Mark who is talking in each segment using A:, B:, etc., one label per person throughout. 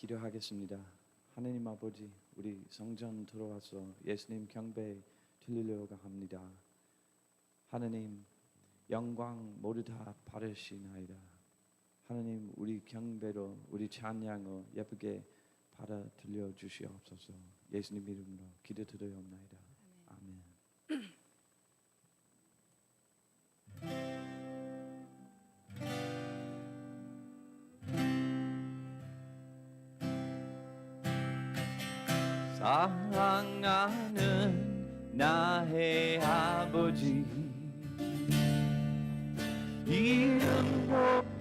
A: 기도하겠습니다. 하나님 아버지, 우리 성전 들어와서 예수님 경배 드리려고 합니다. 하나님, 영광 모두 다 받으시나이다. 하나님, 우리 경배로 우리 찬양을 예쁘게 받아 들려 주시옵소서. 예수님 이름으로 기도드리옵나이다. 아멘. 사랑하는 나의 아버지, 이름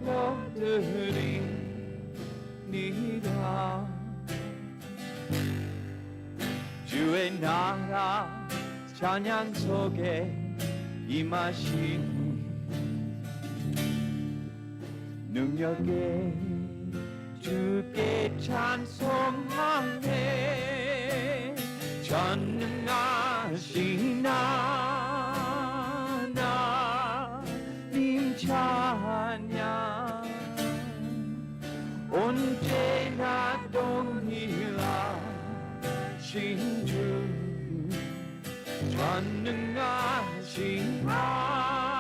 A: 높여드립니다. 주의 나라 찬양 속에 임하시니 능력에 주께 찬송하네. 전능하신 하나님 찬양 언제나 동일하신 주 전능하신 하나님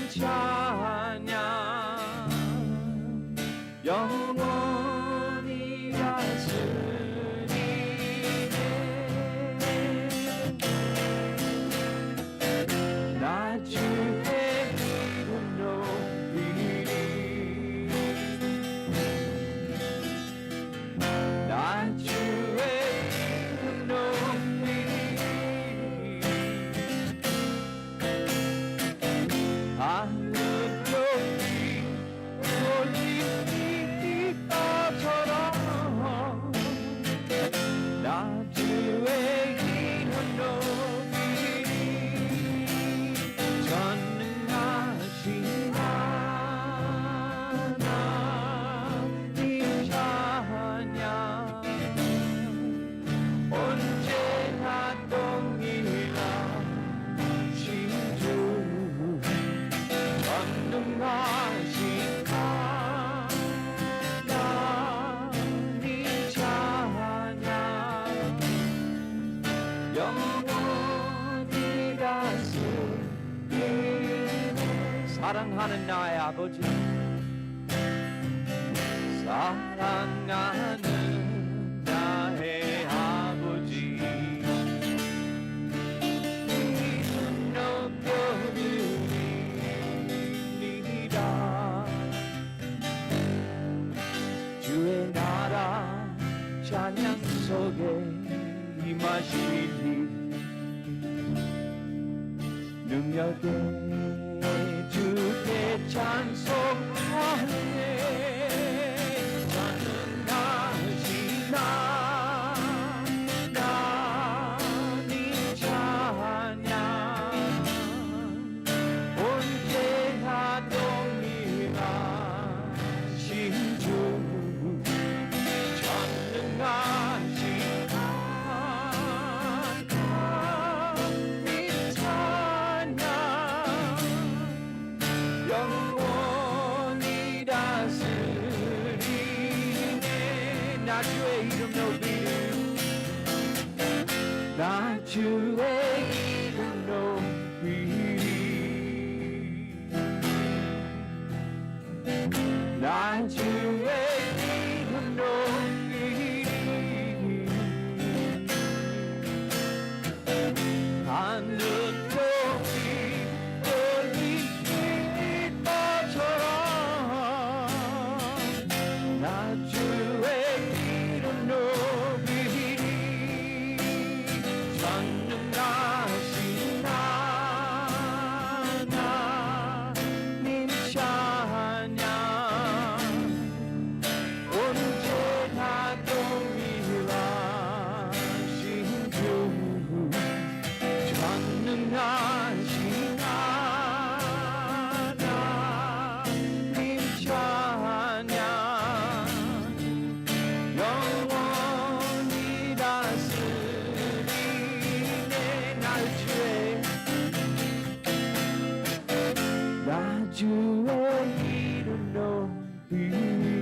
A: 찬양 영원히 다스리네. 나 주의 이름 높이리. 나 주의 이름 높이리. 하늘 높이 나 주의 이름 높이리. 전능하신 하나님 찬양 언제나 동일하신 주 전능하신 영원히 다스리네. 사랑하는 나의 아버지, 사랑하는 나의 아버지, 이름 높여드립니다. 주의 나라 찬양 속에 임하시니 능력에 주께 찬송하네. 전능하신 하나님 찬양 언제나 동일하신 주 전능하신 영원히 다스리네. 나 주의 이름 높이리. 나 주의 이름 높이리. 나 주의 이름 높이리. 하늘 높이 나 주의 이름 높이리. 전능하신 하나님 찬양 언제나 동일하신 주 전능하신 하나님 찬양 영원히 다스리네. 나 주의 이름 높이리.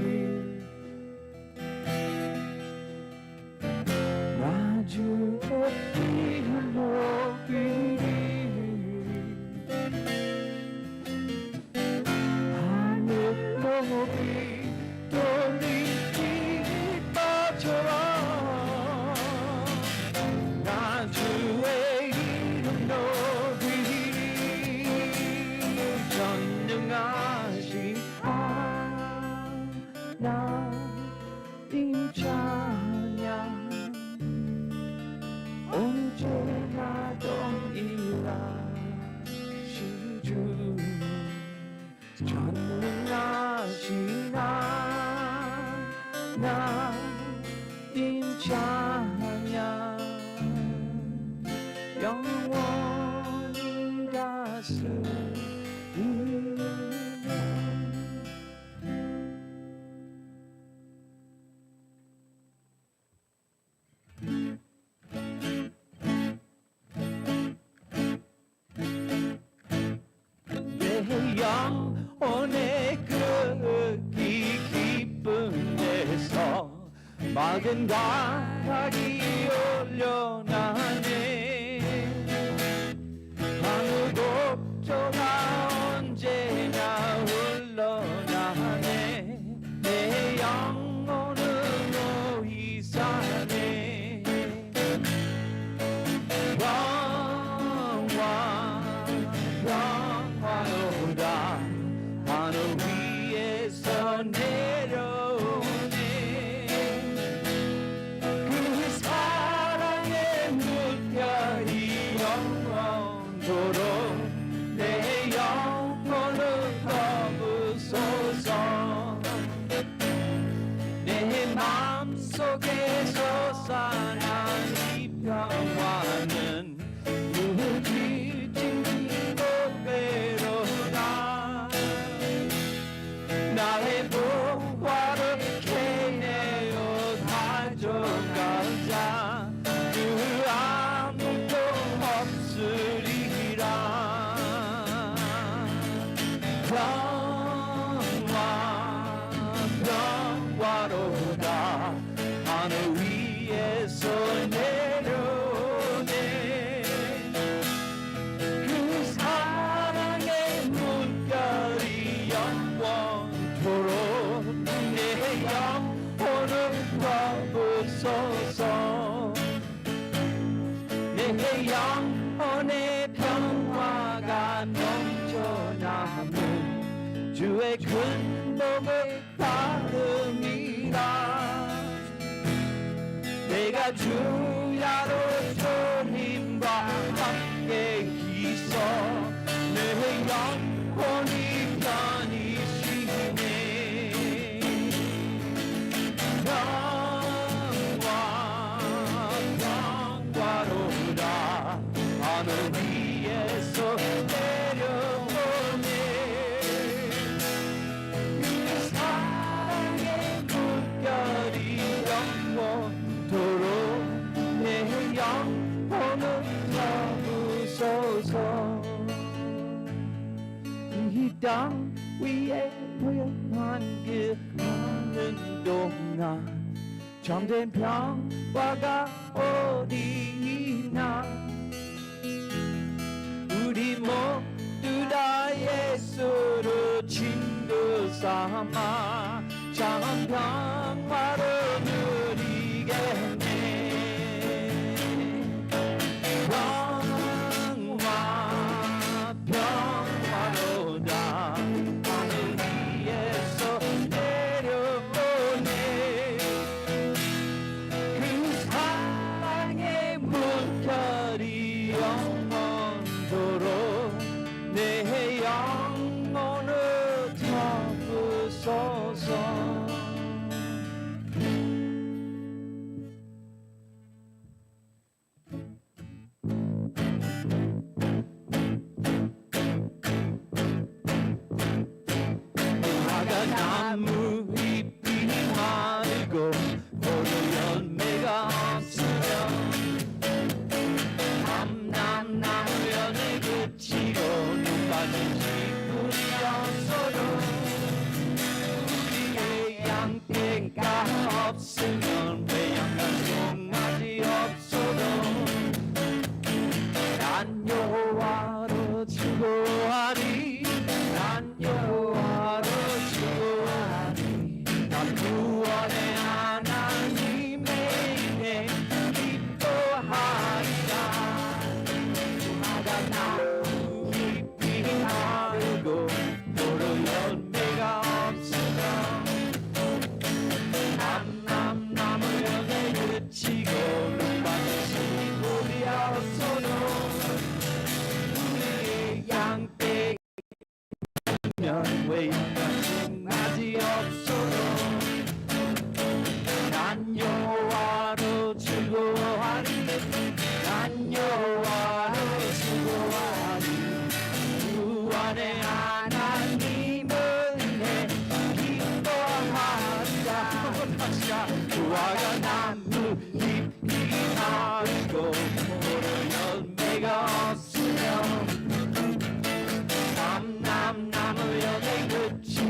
A: 맑은 가각이 올려나네 아무 독조가 언제나 흘러나네 내 영혼은 너희 산에 평화로다 하늘 위에서 내려오네 그 사랑의 물결이 영원토록 내 영혼을 거부소서 내 마음속에 솟아난 이 평화는 무지징지고 외로다 나의 보화를 캐내어 가져가자 그 아무도 없으리라 평화로다 하늘 위에서 내려오네 그 사랑의 물결이 영원토록 내 영혼을 거부소서 내 영혼의 평화가 넘쳐나는 주의 큰 복을 받음이라 내가 주야로 주님과 함께 있어 내 영혼이 편히 쉬네 평화로다 하늘 위에서 내려오네 그 사랑의 물결이 영원토록 내 영혼을 잡으소서 이 땅 위에 고요한 그 하는 동안 참된 평화가 어디 있나 우리 모두 다 예수를 친구 삼아 참 평화를 누리겠네 평화로다 하늘 위에서 내려오네 그 사랑의 물결이 영원토록 내 영혼을 잡으소서 화가 나무 잎이 마르고 포도 열매가 없으면 나무연을 그치고 눈 빠진 지풀이 없어도 우리의 양떼가 없으면 외양간 송아지 없어도 난 여호와로 즐거워하리 난 여호와로 즐거워하리 난 구원의 하나님의 은혜 기뻐하리라 화가 나무 잎이 마르고 포도 열매가 없으면 나무 연에 그치고 눈 빠진 시골이 없어도 우리의 양떼면 외양간 송아지 없어도 난 여호와로 즐거워하리 난 여호와로 즐거워하리 구원의 하나님을 내 기뻐하리라 화가 나무 잎이 마르고 포도 열매가 없으면 나무 연에 그치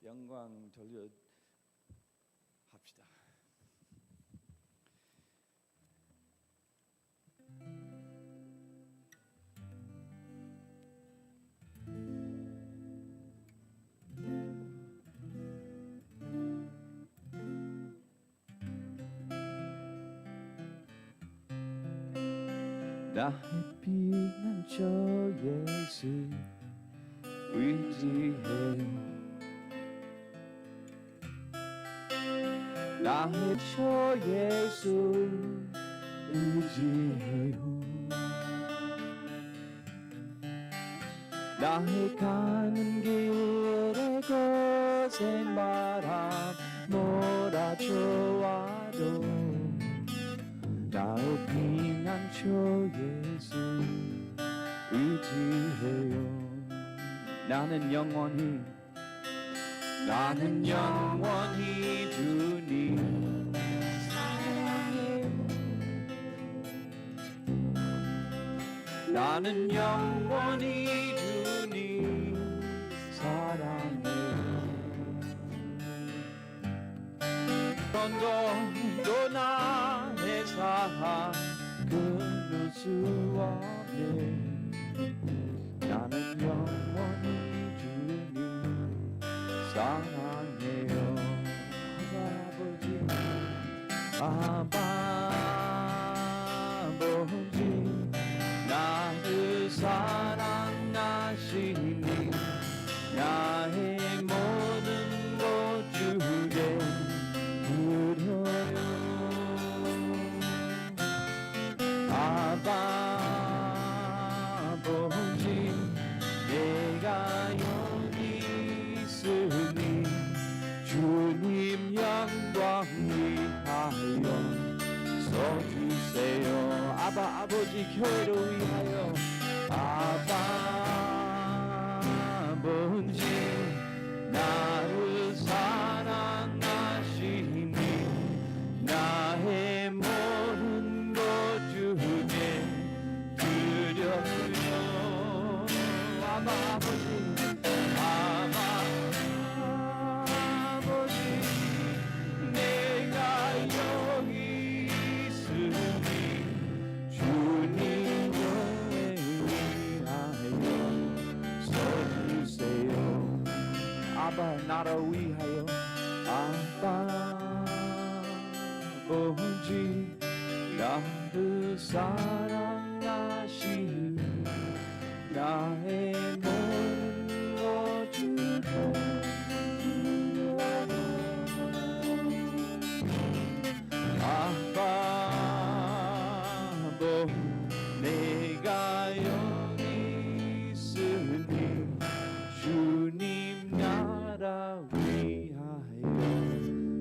A: 영광 돌려 합시다. 나의 피난처 예수 의지해요. 나의 저 예수 의지해요. 나의 가는 길에 거센 바람 몰아쳐와도 나의 피난처 예수 의지해요. 나는 영원히 주님 사랑해. 나는 영원히 주님 사랑해. 어떤 것도 나의 삶 끊을 수 없네. 나는 영원히 주님 사랑해요. 아버지 나를 사랑하시니 나의 모든 것 주께 드려요. 아버지 내가 여기 있으니 주님 영광 위하여 서주세요. 아버지 교회를 위하여. 아버지 나를 사랑하시니 나의 모든 것 주께 드려요. 아버지 내가 여기 있으니 주님 영광 위하여 서주세요. 아바 나를 위하여. 아버지 나를 사랑하시니 나의 모든 것 주께 아버지 내가 여기 있으니 주님 나라 위하여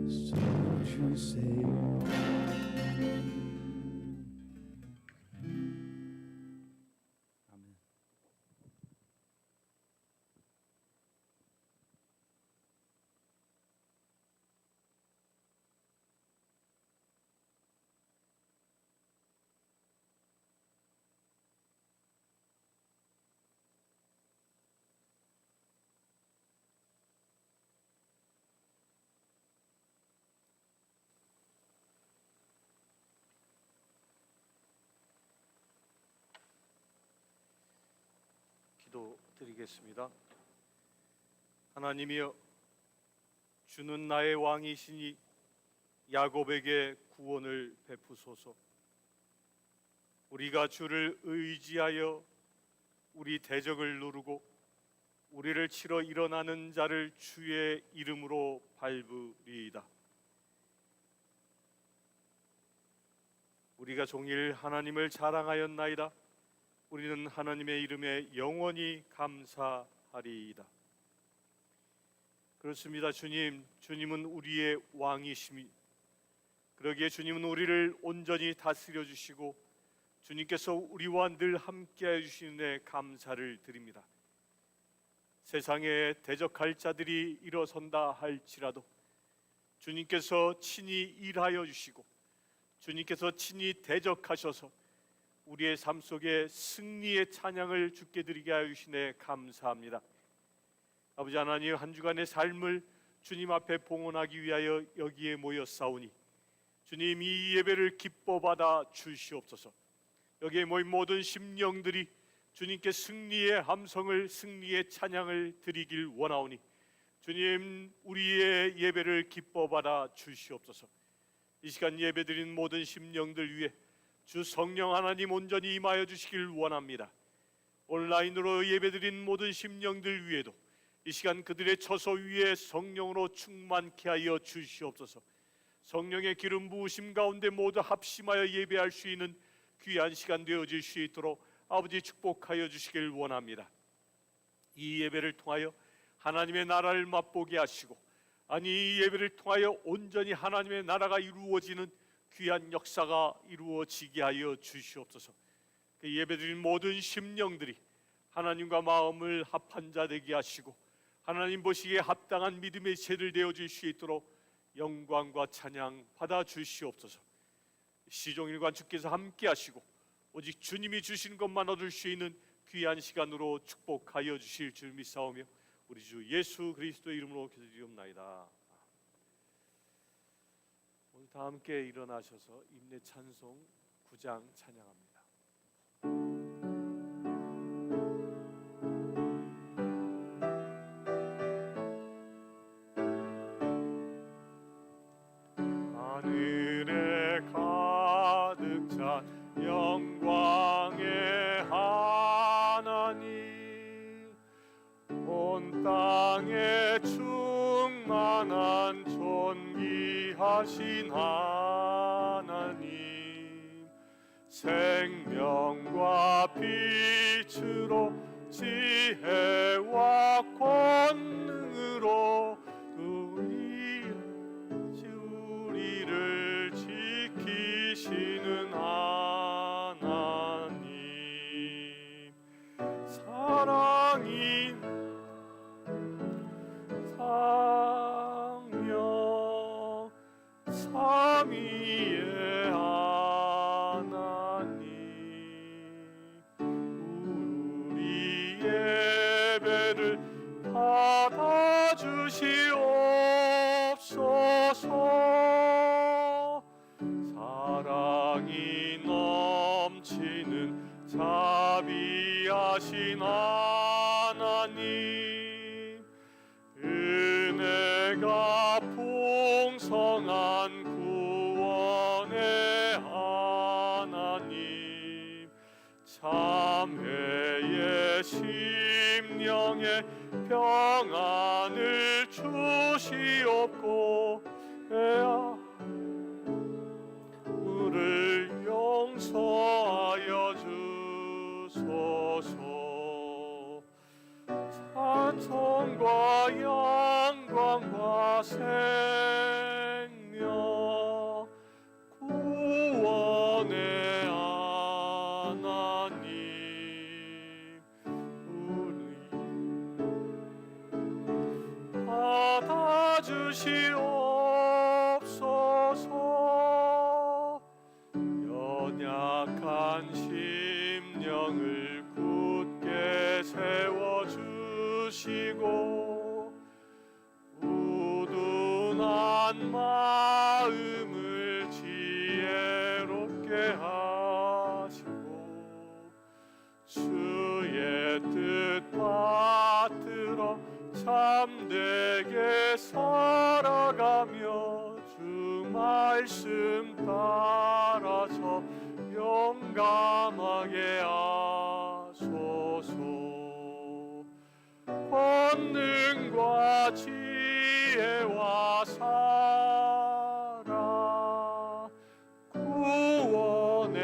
A: 서주세요. 아멘.
B: 기도드리겠습니다. 하나님이여, 주는 나의 왕이시니 야곱에게 구원을 베푸소서. 우리가 주를 의지하여 우리 대적을 누르고 우리를 치러 일어나는 자를 주의 이름으로 밟으리이다. 우리가 종일 하나님을 자랑하였나이다. 우리는 하나님의 이름에 영원히 감사하리이다. 그렇습니다. 주님은 우리의 왕이심이, 그러기에 주님은 우리를 온전히 다스려 주시고 주님께서 우리와 늘 함께해 주시는 감사를 드립니다. 세상에 대적할 자들이 일어선다 할지라도 주님께서 친히 일하여 주시고 주님께서 친히 대적하셔서 우리의 삶 속에 승리의 찬양을 주께 드리게 하여 주시네 감사합니다. 아버지 하나님, 한 주간의 삶을 주님 앞에 봉헌하기 위하여 여기에 모였사오니 주님, 이 예배를 기뻐 받아 주시옵소서. 여기에 모인 모든 심령들이 주님께 승리의 함성을, 승리의 찬양을 드리길 원하오니 주님, 우리의 예배를 기뻐 받아 주시옵소서. 이 시간 예배드린 모든 심령들 위해 주 성령 하나님 온전히 임하여 주시길 원합니다. 온라인으로 예배드린 모든 심령들 위에도 이 시간 그들의 처소 위에 성령으로 충만케 하여 주시옵소서. 성령의 기름 부으심 가운데 모두 합심하여 예배할 수 있는 귀한 시간 되어질 수 있도록 아버지 축복하여 주시길 원합니다. 이 예배를 통하여 하나님의 나라를 맛보게 하시고, 아니 이 예배를 통하여 온전히 하나님의 나라가 이루어지는 귀한 역사가 이루어지게 하여 주시옵소서. 그 예배드린 모든 심령들이 하나님과 마음을 합한 자 되게 하시고 하나님 보시기에 합당한 믿음의 세를 되어질 수 있도록 영광과 찬양 받아 주시옵소서. 시종일관 주께서 함께 하시고 오직 주님이 주시는 것만 얻을 수 있는 귀한 시간으로 축복하여 주실 줄 믿사오며 우리 주 예수 그리스도의 이름으로 기도드리옵나이다. 오늘 다 함께 일어나셔서 임내 찬송 9장 찬양합니다. 하늘에 가득 찬 영광의 하나님, 온 땅에 충만한 존귀하신 하나님, 생명과 빛으로 지혜와 권능으로 우리를 지키시는 하나님, 사랑이 상명 삼위의 하나님, 우리 예배를 받아주시옵소서. 사랑이 넘치는 자비하신 하나님, 은혜가 풍성한 구원의 하나님, 참회의 심령에 평안을 주시옵고 우리를 용서하여 주소서. 찬송과 영광과 생명 구원의 하나님, 우리 받아주시옵소서. 연약한 심령을 굳게 세워주시고 우둔한 마음을 지혜롭게 하시고 주의 뜻 받들어 참되게 살아가며 주 말씀 따라서 용감하게 하소서. 권능과 지혜와 사랑 구원의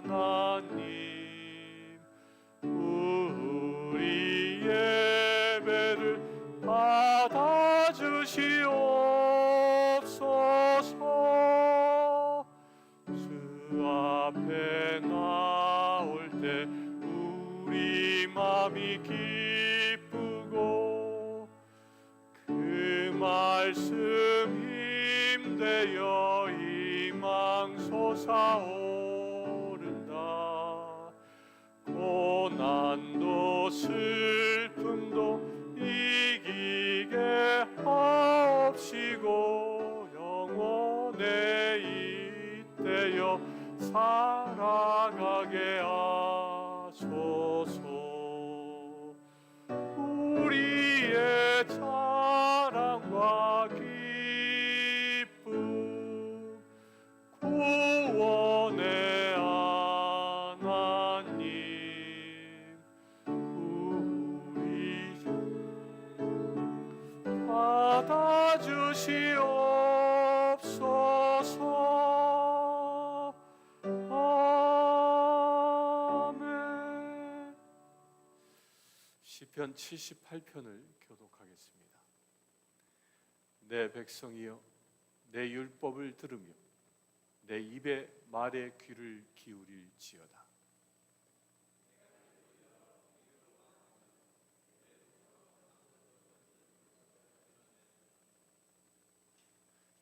B: 하나님, 우리 예배를 받아주시옵소서. 주 앞에 나올 때 우리 마음이 기쁘고 그 말씀 힘되어 희망 솟아오른다. 고난도 슬픔도 주시옵소서. 아멘. 시편 78편을 교독하겠습니다. 내 백성이여, 내 율법을 들으며 내 입의 말에 귀를 기울일지어다.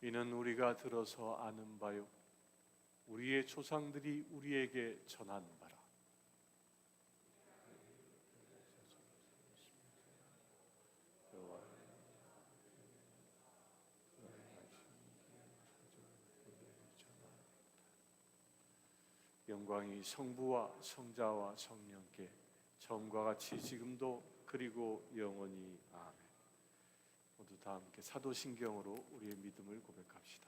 B: 이는 우리가 들어서 아는 바요, 우리의 조상들이 우리에게 전한 바라. 영광이 성부와 성자와 성령께 처음과 같이 지금도 그리고 영원히. 아멘. 모두 다 함께 사도신경으로 우리의 믿음을 고백합시다.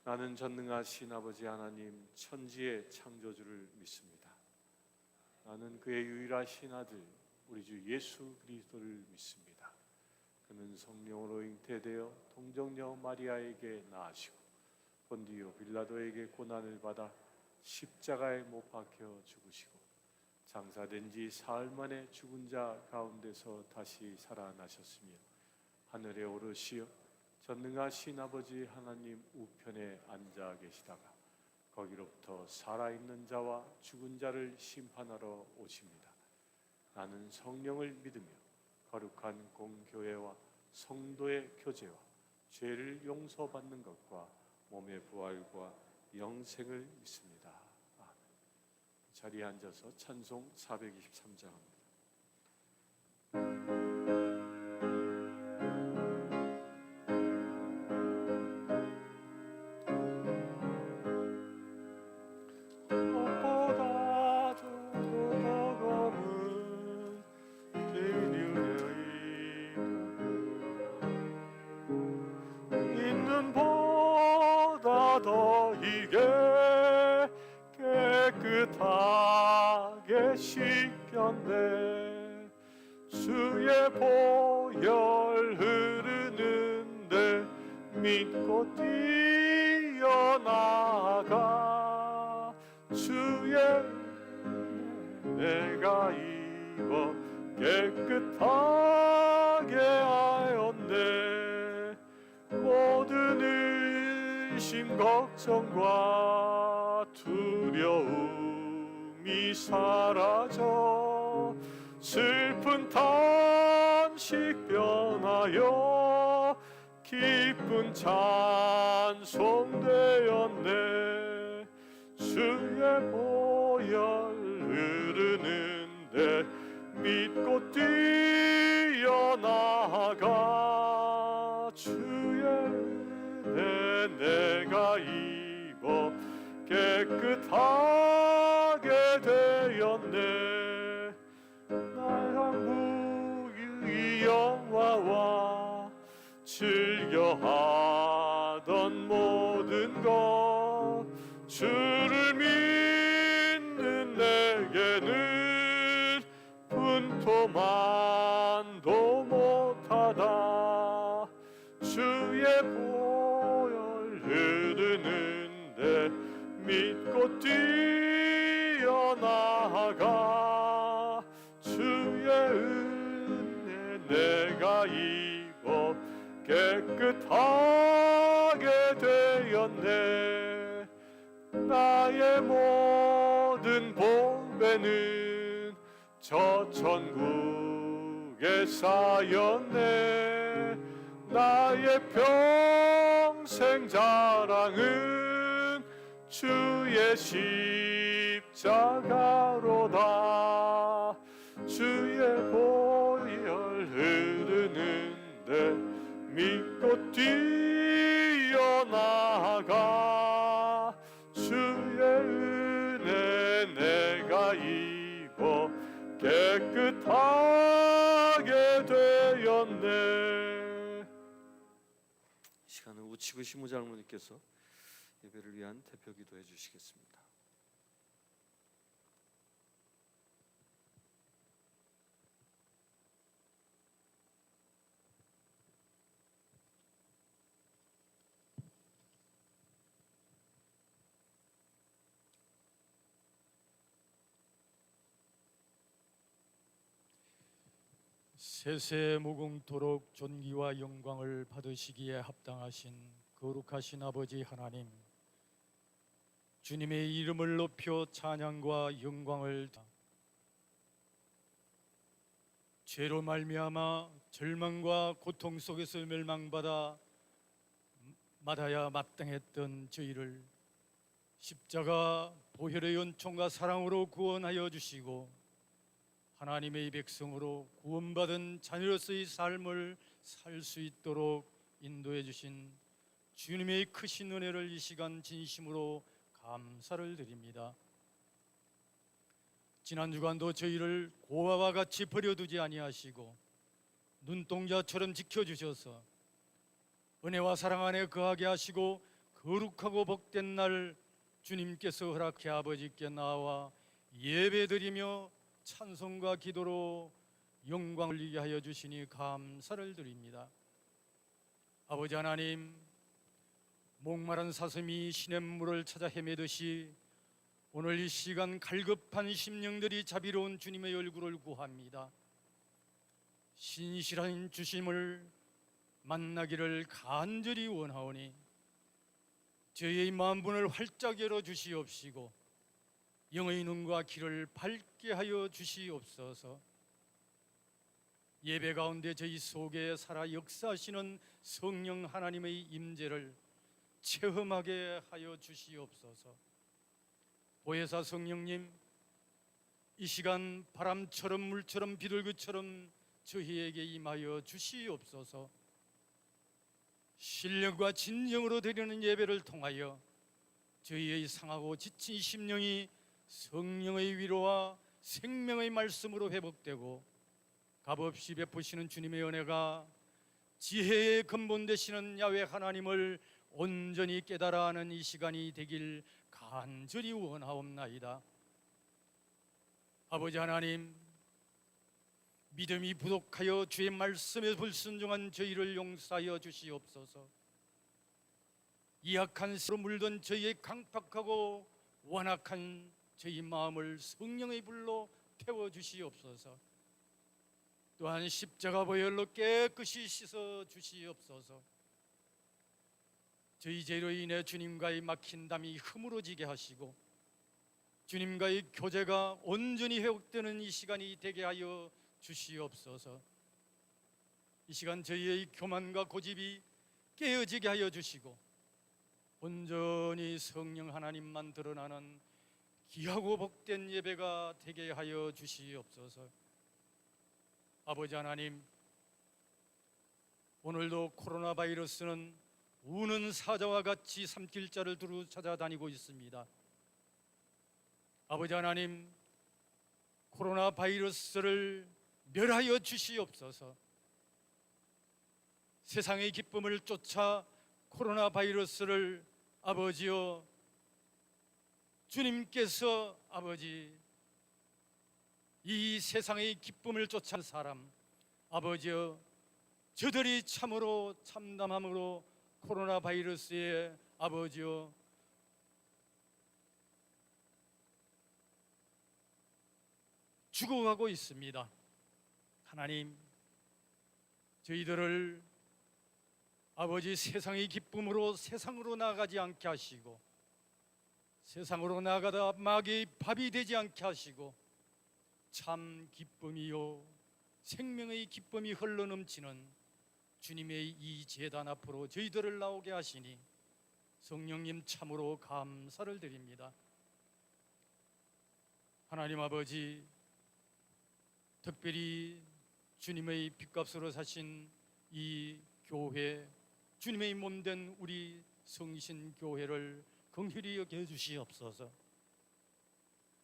B: 나는 전능하신 아버지 하나님 천지의 창조주를 믿습니다. 나는 그의 유일하신 아들 우리 주 예수 그리스도를 믿습니다. 그는 성령으로 잉태되어 동정녀 마리아에게 낳으시고 본디오 빌라도에게 고난을 받아 십자가에 못 박혀 죽으시고 장사된 지 사흘 만에 죽은 자 가운데서 다시 살아나셨으며 하늘에 오르시어 전능하신 아버지 하나님 우편에 앉아 계시다가 거기로부터 살아있는 자와 죽은 자를 심판하러 오십니다. 나는 성령을 믿으며 거룩한 공교회와 성도의 교제와 죄를 용서받는 것과 몸의 부활과 영생을 믿습니다. 아멘. 자리에 앉아서 찬송 423장입니다. 더 이게 깨끗하게 씻겼네. 주의 보혈 흐르는데 믿고 뛰어나가. 주의 내가 입어 깨끗하게 하였네. 모든 의심 걱정과 두려움이 사라져 슬픈 탄식 변하여 기쁜 찬송 되었네. 주의 보혈 흐르는데 믿고 뛰어나가. 주의 은혜 내가 입어 깨끗하게 되었네. 나의 여호와와 즐겨하던 모든 것 주를 믿는 내게는 분토만도 못하다. 주의 보혈 흐르는데 믿고 뛰어나가. 주의 은혜 내가 입어 깨끗하게 되었네. 나의 모든 보배는 저 천국에 쌓였네. 나의 평생 자랑은 주의 십자가로다. 주의 보혈 흐르는데 믿고 뛰어나가. 주의 은혜 내가 입어 깨끗하게 되었네. 이 시간은 우치구 시무자 할머니께서 예배를 위한 대표 기도해 주시겠습니다.
C: 세세 무궁토록 존귀와 영광을 받으시기에 합당하신 거룩하신 아버지 하나님, 주님의 이름을 높여 찬양과 영광을 죄로 말미암아 절망과 고통 속에서 멸망받아 마다야 마땅했던 저희를 십자가 보혈의 은총과 사랑으로 구원하여 주시고 하나님의 백성으로 구원받은 자녀로서의 삶을 살 수 있도록 인도해 주신 주님의 크신 은혜를 이 시간 진심으로 감사를 드립니다. 지난 주간도 저희를 고아와 같이 버려두지 아니하시고 눈동자처럼 지켜주셔서 은혜와 사랑 안에 거하게 하시고 거룩하고 복된 날 주님께서 허락해 아버지께 나와 예배드리며 찬송과 기도로 영광을 이게 하여 주시니 감사를 드립니다. 아버지 하나님, 목마른 사슴이 시냇물을 찾아 헤매듯이 오늘 이 시간 갈급한 심령들이 자비로운 주님의 얼굴을 구합니다. 신실한 주심을 만나기를 간절히 원하오니 저희의 마음문을 활짝 열어 주시옵시고 영의 눈과 귀를 밝게 하여 주시옵소서. 예배 가운데 저희 속에 살아 역사하시는 성령 하나님의 임재를 체험하게 하여 주시옵소서. 보혜사 성령님, 이 시간 바람처럼 물처럼 비둘기처럼 저희에게 임하여 주시옵소서. 신령과 진정으로 드리는 예배를 통하여 저희의 상하고 지친 심령이 성령의 위로와 생명의 말씀으로 회복되고 값없이 베푸시는 주님의 은혜가 지혜의 근본 되시는 야훼 하나님을 온전히 깨달아 하는 이 시간이 되길 간절히 원하옵나이다. 아버지 하나님, 믿음이 부족하여 주의 말씀에 불순종한 저희를 용서하여 주시옵소서. 이 악한 세로 물든 저희의 강팍하고 완악한 저희 마음을 성령의 불로 태워주시옵소서. 또한 십자가 보혈로 깨끗이 씻어 주시옵소서. 저희 죄로 인해 주님과의 막힌 담이 흐물어지게 하시고 주님과의 교제가 온전히 회복되는 이 시간이 되게 하여 주시옵소서. 이 시간 저희의 교만과 고집이 깨어지게 하여 주시고 온전히 성령 하나님만 드러나는 귀하고 복된 예배가 되게 하여 주시옵소서. 아버지 하나님, 오늘도 코로나 바이러스는 우는 사자와 같이 삼킬자를 두루 찾아다니고 있습니다. 아버지 하나님, 코로나 바이러스를 멸하여 주시옵소서. 세상의 기쁨을 쫓아 코로나 바이러스를 아버지여 주님께서 아버지 이 세상의 기쁨을 쫓아 사람 아버지여 저들이 참으로 참담함으로 코로나 바이러스에 아버지여 죽어가고 있습니다. 하나님, 저희들을 아버지 세상의 기쁨으로 세상으로 나가지 않게 하시고 세상으로 나가다 마귀의 밥이 되지 않게 하시고 참 기쁨이요 생명의 기쁨이 흘러넘치는 주님의 이 제단 앞으로 저희들을 나오게 하시니 성령님 참으로 감사를 드립니다. 하나님 아버지, 특별히 주님의 핏값으로 사신 이 교회, 주님의 몸된 우리 성신교회를 긍휼히 여겨 주시옵소서.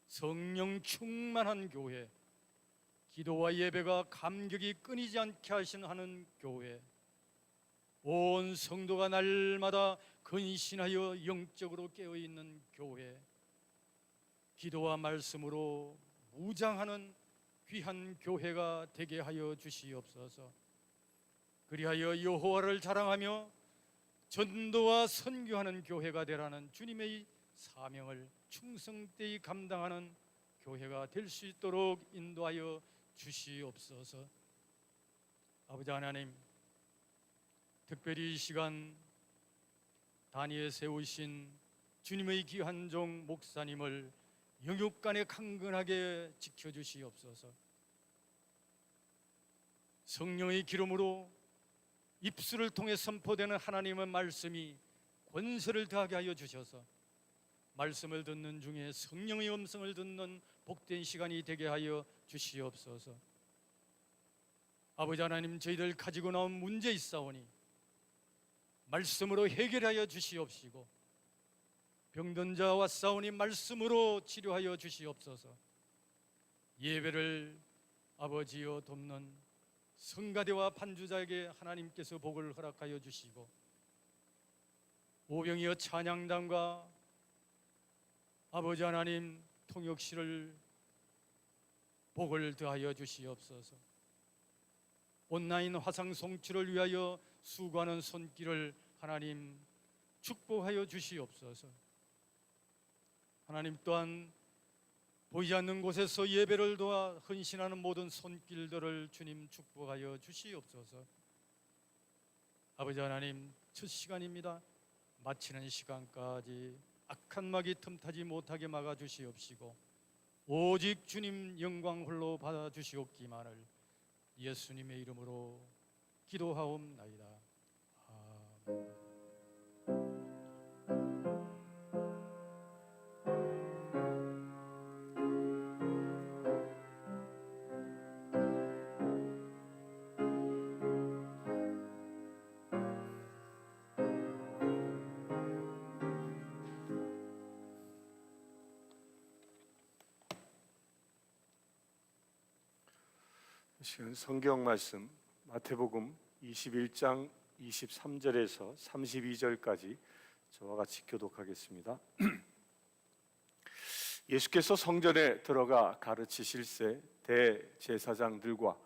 C: 성령 충만한 교회, 기도와 예배가 감격이 끊이지 않게 하는 교회, 온 성도가 날마다 근신하여 영적으로 깨어있는 교회, 기도와 말씀으로 무장하는 귀한 교회가 되게 하여 주시옵소서. 그리하여 여호와를 자랑하며 전도와 선교하는 교회가 되라는 주님의 사명을 충성되이 감당하는 교회가 될 수 있도록 인도하여 주시옵소서. 아버지 하나님, 특별히 이 시간 단위에 세우신 주님의 귀한 종 목사님을 영육간에 강건하게 지켜주시옵소서. 성령의 기름으로 입술을 통해 선포되는 하나님의 말씀이 권세를 더하게 하여 주셔서 말씀을 듣는 중에 성령의 음성을 듣는 복된 시간이 되게 하여 주시옵소서. 아버지 하나님, 저희들 가지고 나온 문제 있사오니 말씀으로 해결하여 주시옵시고, 병든 자와 싸우니 말씀으로 치료하여 주시옵소서. 예배를 아버지여 돕는 성가대와 반주자에게 하나님께서 복을 허락하여 주시고, 오병이어 찬양단과 아버지 하나님 통역실을 복을 더하여 주시옵소서. 온라인 화상 송출을 위하여 수고하는 손길을 하나님 축복하여 주시옵소서. 하나님 또한 보이지 않는 곳에서 예배를 도와 헌신하는 모든 손길들을 주님 축복하여 주시옵소서. 아버지 하나님, 첫 시간입니다. 마치는 시간까지 악한 마귀 틈타지 못하게 막아 주시옵시고, 오직 주님 영광 홀로 받아 주시옵기만을 예수님의 이름으로 기도하옵나이다. 아멘.
B: 시간 성경 말씀 마태복음 21장 23절에서 32절까지 저와 같이 교독하겠습니다. 예수께서 성전에 들어가 가르치실새 대제사장들과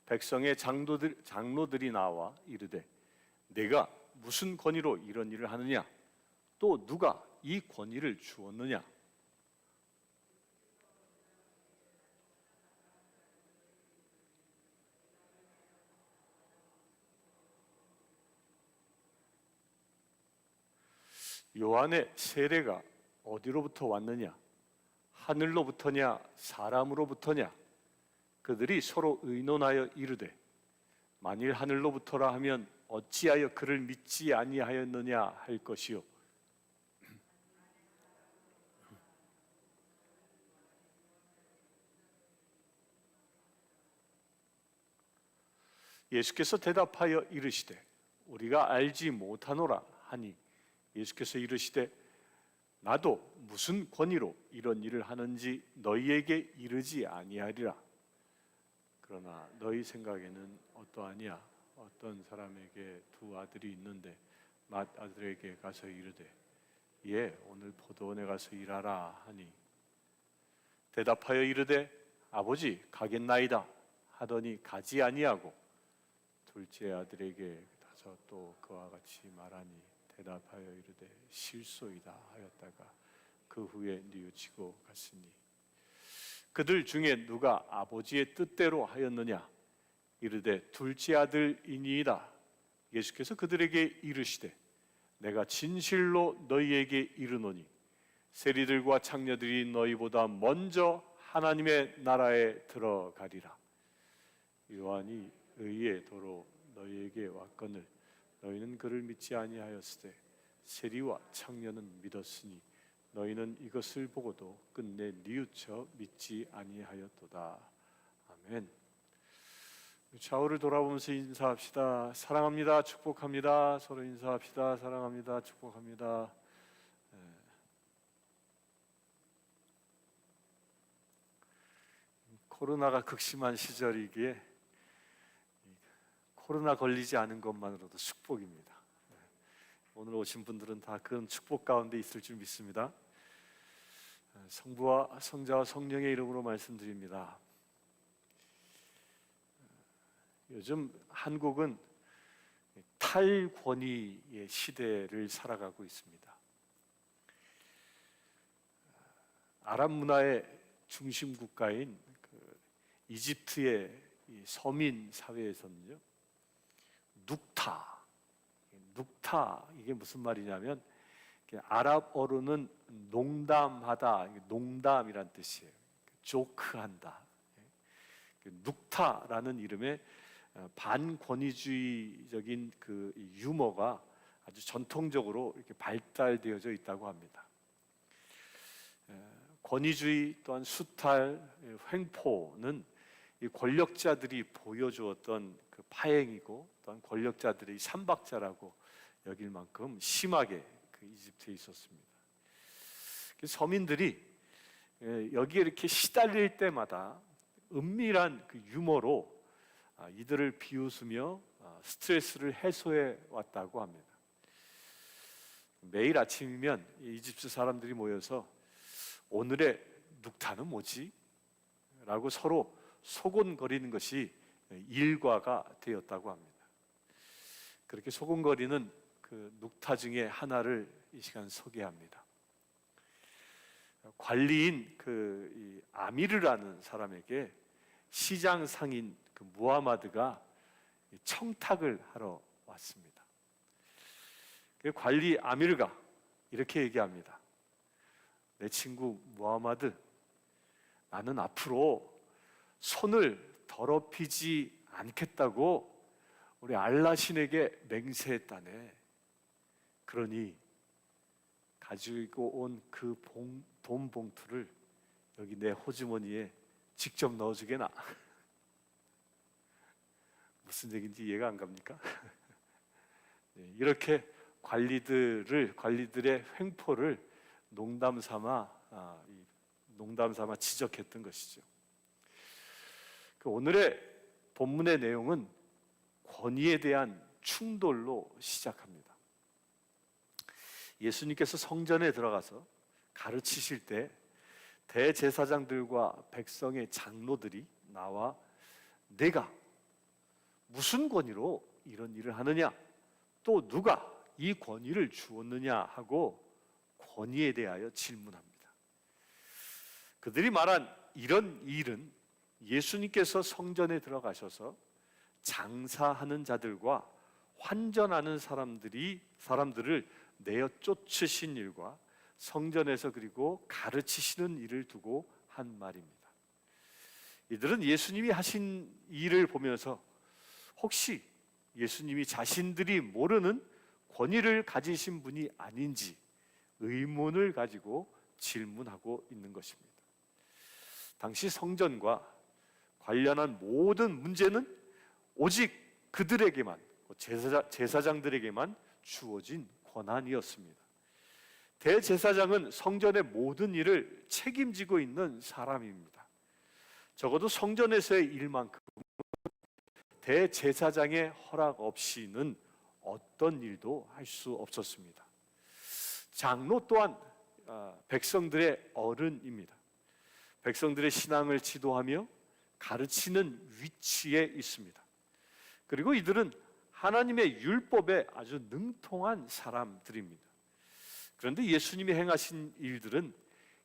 B: 백성의 장로들이 나와 이르되, 내가 무슨 권위로 이런 일을 하느냐? 또 누가 이 권위를 주었느냐? 요한의 세례가 어디로부터 왔느냐? 하늘로부터냐 사람으로부터냐? 그들이 서로 의논하여 이르되, 만일 하늘로부터라 하면 어찌하여 그를 믿지 아니하였느냐 할 것이요. 예수께서 대답하여 이르시되, 우리가 알지 못하노라 하니, 예수께서 이르시되, 나도 무슨 권위로 이런 일을 하는지 너희에게 이르지 아니하리라. 그러나 너희 생각에는 어떠하냐? 어떤 사람에게 두 아들이 있는데 맏아들에게 가서 이르되, 예, 오늘 포도원에 가서 일하라 하니, 대답하여 이르되, 아버지 가겠나이다 하더니 가지 아니하고, 둘째 아들에게 가서 또 그와 같이 말하니 대답하여 이르되, 실소이다 하였다가 그 후에 뉘우치고 갔으니, 그들 중에 누가 아버지의 뜻대로 하였느냐? 이르되 둘째 아들이니이다. 예수께서 그들에게 이르시되, 내가 진실로 너희에게 이르노니 세리들과 창녀들이 너희보다 먼저 하나님의 나라에 들어가리라. 요한이 의의 도로 너희에게 왔거늘 너희는 그를 믿지 아니하였으되 세리와 창녀는 믿었으니 너희는 이것을 보고도 끝내 뉘우쳐 믿지 아니하였도다. 아멘. 좌우를 돌아보면서 인사합시다. 사랑합니다. 축복합니다. 서로 인사합시다. 사랑합니다. 축복합니다. 코로나가 극심한 시절이기에 코로나 걸리지 않은 것만으로도 축복입니다. 오늘 오신 분들은 다 그런 축복 가운데 있을 줄 믿습니다. 성부와 성자와 성령의 이름으로 말씀드립니다. 요즘 한국은 탈권위의 시대를 살아가고 있습니다. 아랍 문화의 중심 국가인 이집트의 서민 사회에서는요,
D: 눅타 이게 무슨 말이냐면 아랍어로는 농담하다, 농담이란 뜻이에요. 조크한다. 눅타라는 이름의 반권위주의적인 그 유머가 아주 전통적으로 이렇게 발달되어져 있다고 합니다. 권위주의 또한 수탈, 횡포는 이 권력자들이 보여주었던 그 파행이고 또한 권력자들의 삼박자라고 여길 만큼 심하게 그 이집트에 있었습니다. 서민들이 여기에 이렇게 시달릴 때마다 은밀한 그 유머로 이들을 비웃으며 스트레스를 해소해 왔다고 합니다. 매일 아침이면 이집트 사람들이 모여서 오늘의 눅타는 뭐지? 라고 서로 소곤거리는 것이 일과가 되었다고 합니다. 그렇게 소곤거리는 그 눅타 중에 하나를 이 시간 소개합니다. 관리인 이 아미르라는 사람에게 시장 상인 그 무하마드가 청탁을 하러 왔습니다. 그 관리 아미르가 이렇게 얘기합니다. 내 친구 무하마드, 나는 앞으로 손을 더럽히지 않겠다고 우리 알라 신에게 맹세했다네. 그러니 가지고 온 그 돈 봉투를 여기 내 호주머니에 직접 넣어주게나. 무슨 얘기인지 이해가 안 갑니까? 네, 이렇게 관리들의 횡포를 농담 삼아 지적했던 것이죠. 오늘의 본문의 내용은 권위에 대한 충돌로 시작합니다. 예수님께서 성전에 들어가서 가르치실 때 대제사장들과 백성의 장로들이 나와 내가 무슨 권위로 이런 일을 하느냐, 또 누가 이 권위를 주었느냐 하고 권위에 대하여 질문합니다. 그들이 말한 이런 일은 예수님께서 성전에 들어가셔서 장사하는 자들과 환전하는 사람들을 내어 쫓으신 일과 성전에서 그리고 가르치시는 일을 두고 한 말입니다. 이들은 예수님이 하신 일을 보면서 혹시 예수님이 자신들이 모르는 권위를 가지신 분이 아닌지 의문을 가지고 질문하고 있는 것입니다. 당시 성전과 관련한 모든 문제는 오직 그들에게만, 제사장들에게만 주어진 권한이었습니다. 대제사장은 성전의 모든 일을 책임지고 있는 사람입니다. 적어도 성전에서의 일만큼 대제사장의 허락 없이는 어떤 일도 할 수 없었습니다. 장로 또한 백성들의 어른입니다. 백성들의 신앙을 지도하며 가르치는 위치에 있습니다. 그리고 이들은 하나님의 율법에 아주 능통한 사람들입니다. 그런데 예수님이 행하신 일들은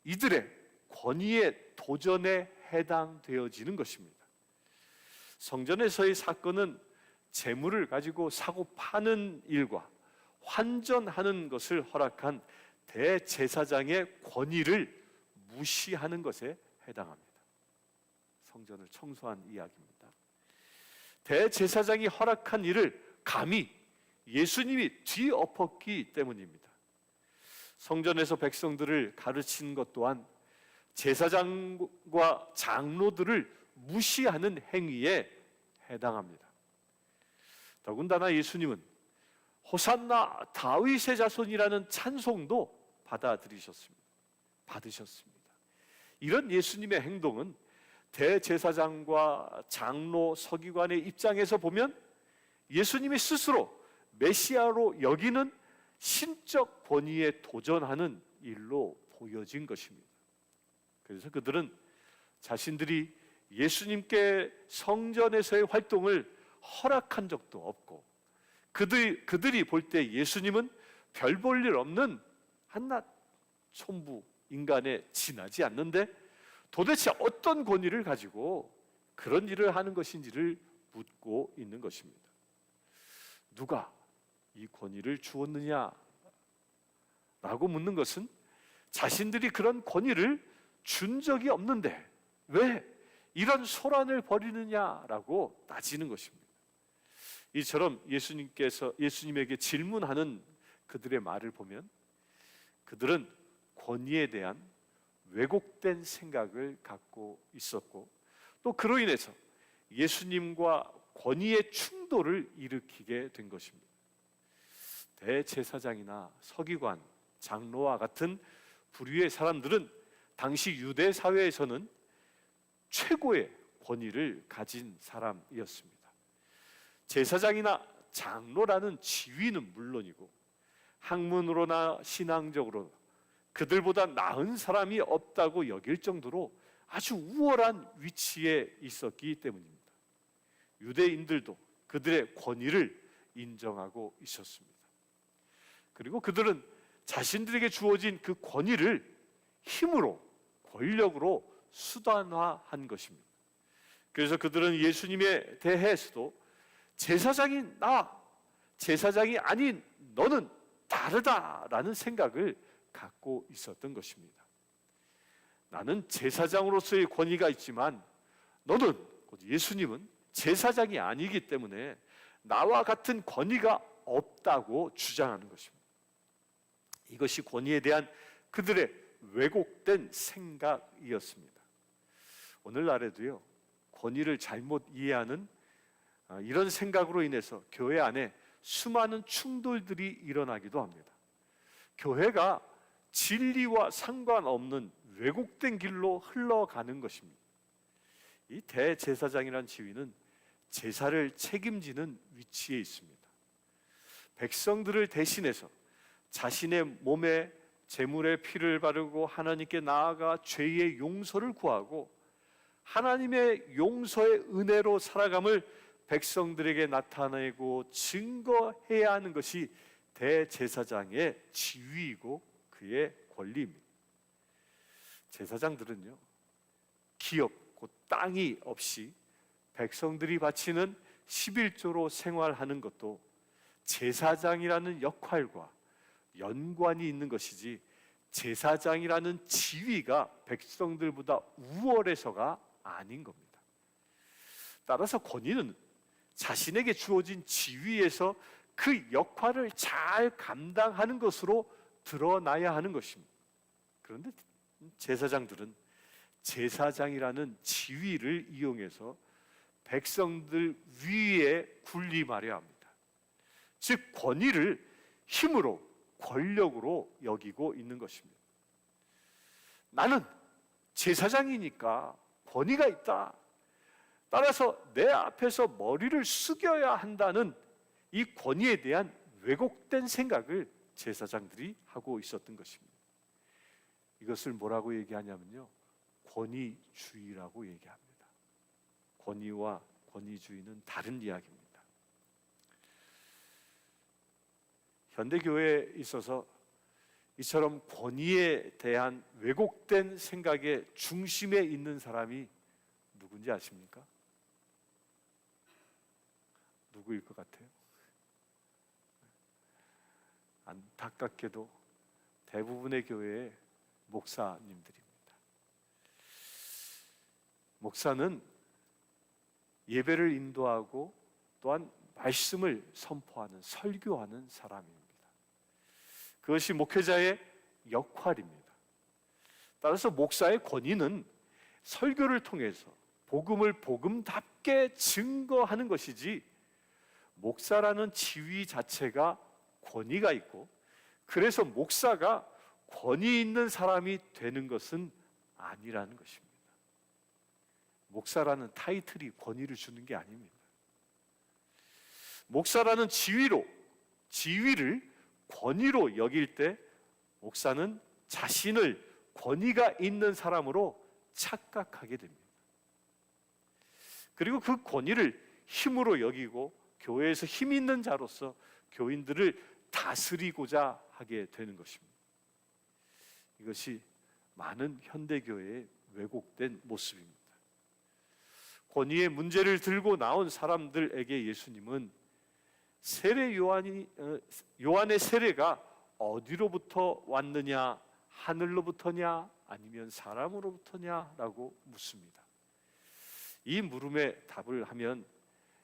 D: 이들의 권위의 도전에 해당되어지는 것입니다. 성전에서의 사건은 재물을 가지고 사고 파는 일과 환전하는 것을 허락한 대제사장의 권위를 무시하는 것에 해당합니다. 성전을 청소한 이야기입니다. 대제사장이 허락한 일을 감히 예수님이 뒤엎었기 때문입니다. 성전에서 백성들을 가르치는 것 또한 제사장과 장로들을 무시하는 행위에 해당합니다. 더군다나 예수님은 호산나 다윗의 자손이라는 찬송도 받으셨습니다. 이런 예수님의 행동은 대제사장과 장로, 서기관의 입장에서 보면 예수님이 스스로 메시아로 여기는 신적 권위에 도전하는 일로 보여진 것입니다. 그래서 그들은 자신들이 예수님께 성전에서의 활동을 허락한 적도 없고 그들이 볼 때 예수님은 별 볼 일 없는 한낱 촌부 인간에 지나지 않는데 도대체 어떤 권위를 가지고 그런 일을 하는 것인지를 묻고 있는 것입니다. 누가 이 권위를 주었느냐라고 묻는 것은 자신들이 그런 권위를 준 적이 없는데 왜 이런 소란을 벌이느냐라고 따지는 것입니다. 이처럼 예수님에게 질문하는 그들의 말을 보면 그들은 권위에 대한 왜곡된 생각을 갖고 있었고 또 그로 인해서 예수님과 권위의 충돌을 일으키게 된 것입니다. 대제사장이나 서기관, 장로와 같은 부류의 사람들은 당시 유대 사회에서는 최고의 권위를 가진 사람이었습니다. 제사장이나 장로라는 지위는 물론이고 학문으로나 신앙적으로 그들보다 나은 사람이 없다고 여길 정도로 아주 우월한 위치에 있었기 때문입니다. 유대인들도 그들의 권위를 인정하고 있었습니다. 그리고 그들은 자신들에게 주어진 그 권위를 힘으로, 권력으로 수단화한 것입니다. 그래서 그들은 예수님에 대해서도 제사장인 나, 제사장이 아닌 너는 다르다라는 생각을 갖고 있었던 것입니다. 나는 제사장으로서의 권위가 있지만 너는, 곧 예수님은 제사장이 아니기 때문에 나와 같은 권위가 없다고 주장하는 것입니다. 이것이 권위에 대한 그들의 왜곡된 생각이었습니다. 오늘날에도요, 권위를 잘못 이해하는 이런 생각으로 인해서 교회 안에 수많은 충돌들이 일어나기도 합니다. 교회가 진리와 상관없는 왜곡된 길로 흘러가는 것입니다. 이 대제사장이라는 지위는 제사를 책임지는 위치에 있습니다. 백성들을 대신해서 자신의 몸에 제물의 피를 바르고 하나님께 나아가 죄의 용서를 구하고 하나님의 용서의 은혜로 살아감을 백성들에게 나타내고 증거해야 하는 것이 대제사장의 지위이고 그의 권리입니다. 제사장들은요, 기업, 곧 땅이 없이 백성들이 바치는 11조로 생활하는 것도 제사장이라는 역할과 연관이 있는 것이지 제사장이라는 지위가 백성들보다 우월해서가 아닌 겁니다. 따라서 권위는 자신에게 주어진 지위에서 그 역할을 잘 감당하는 것으로 드러나야 하는 것입니다. 그런데 제사장들은 제사장이라는 지위를 이용해서 백성들 위에 군림하려 합니다. 즉 권위를 힘으로, 권력으로 여기고 있는 것입니다. 나는 제사장이니까 권위가 있다. 따라서 내 앞에서 머리를 숙여야 한다는 이 권위에 대한 왜곡된 생각을 제사장들이 하고 있었던 것입니다. 이것을 뭐라고 얘기하냐면요, 권위주의라고 얘기합니다. 권위와 권위주의는 다른 이야기입니다. 현대교회에 있어서 이처럼 권위에 대한 왜곡된 생각의 중심에 있는 사람이 누군지 아십니까? 누구일 것 같아요? 안타깝게도 대부분의 교회의 목사님들입니다. 목사는 예배를 인도하고 또한 말씀을 선포하는, 설교하는 사람입니다. 그것이 목회자의 역할입니다. 따라서 목사의 권위는 설교를 통해서 복음을 복음답게 증거하는 것이지, 목사라는 지위 자체가 권위가 있고 그래서 목사가 권위 있는 사람이 되는 것은 아니라는 것입니다. 목사라는 타이틀이 권위를 주는 게 아닙니다. 목사라는 지위를 권위로 여길 때 목사는 자신을 권위가 있는 사람으로 착각하게 됩니다. 그리고 그 권위를 힘으로 여기고 교회에서 힘 있는 자로서 교인들을 다스리고자 하게 되는 것입니다. 이것이 많은 현대교회의 왜곡된 모습입니다. 권위의 문제를 들고 나온 사람들에게 예수님은 요한의 세례가 어디로부터 왔느냐, 하늘로부터냐 아니면 사람으로부터냐라고 묻습니다. 이 물음에 답을 하면